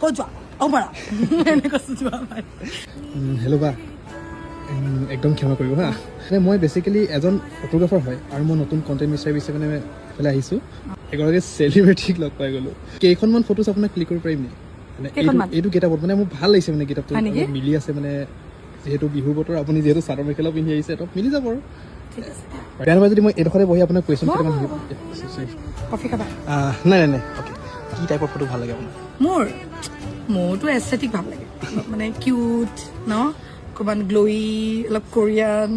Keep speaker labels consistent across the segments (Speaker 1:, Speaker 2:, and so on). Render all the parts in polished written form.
Speaker 1: ক'ত যোৱা মাৰা এনে কৈছো যোৱা ভাই
Speaker 2: হেল্ল' বা একদম ক্ষমা কৰিব হা মানে মই বেচিকেলি এজন ফটোগ্ৰাফাৰ হয় আৰু মই নতুন কণ্টেণ্ট বিচাৰি মানে এইফালে আহিছোঁ এগৰাকী চেলিব্ৰিটিক লগ পাই গ'লোঁ কেইখনমান ফটোজ আপোনাক ক্লিক কৰিব পাৰিম নেকি মানে এইটো গেটআপত মানে মোৰ ভাল লাগিছে মানে গেটআপটো মিলি আছে মানে যিহেতু বিহুৰ বতৰ আপুনি যিহেতু চাদৰ মেখেলা পিন্ধি আহিছে তো মিলি যাব আৰু বেয়া নাপায় যদি মই এইডোখৰতে বহি আপোনাক কুৱেশ্যন কেইটামান
Speaker 1: কফি খাবা
Speaker 2: নাই অ'কে কি টাইপৰ ফটো ভাল লাগে আপোনাৰ
Speaker 1: মোৰতো এস্থেটিক ভাল লাগে মানে কিউট ন অকণমান গ্ল'ই অলপ কোৰিয়ান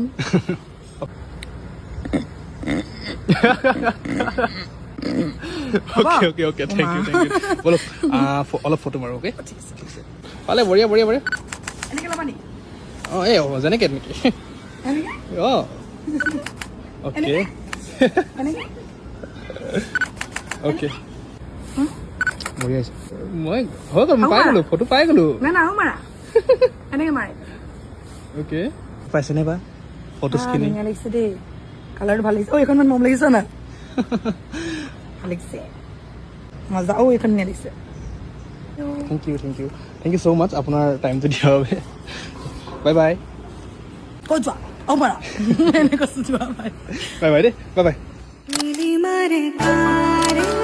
Speaker 2: অ'কে থেংক ইউ বলক অলপ ফটো মাৰো অ'কে পালে বঢ়িয়া
Speaker 1: এনেকৈ ল'বা নেকি
Speaker 2: অঁ এই যেনেকৈ নেকি অঁ অ'কে অ'কে বঢ়িয়া হৈছে মই হৈ গ'ল পাই গ'লোঁ ফটো পাই গ'লোঁ
Speaker 1: না আৰু মাৰা এনেকৈ মাৰে
Speaker 2: অ'কে পাইছেনে বা ফটোজখিনি
Speaker 1: ধুনীয়া লাগিছে দেই কালাৰটো ভাল লাগিছে এইখন ইমান মৰম লাগিছে না ভাল লাগিছে মজা এইখন ধুনীয়া লাগিছে
Speaker 2: থেংক ইউ ছ' মাছ আপোনাৰ টাইমটো দিয়াৰ বাবে বাই
Speaker 1: ক'ত যোৱা মাৰা এনে কৈছো যোৱা ভাই
Speaker 2: বাই দেই বাই
Speaker 3: মাৰে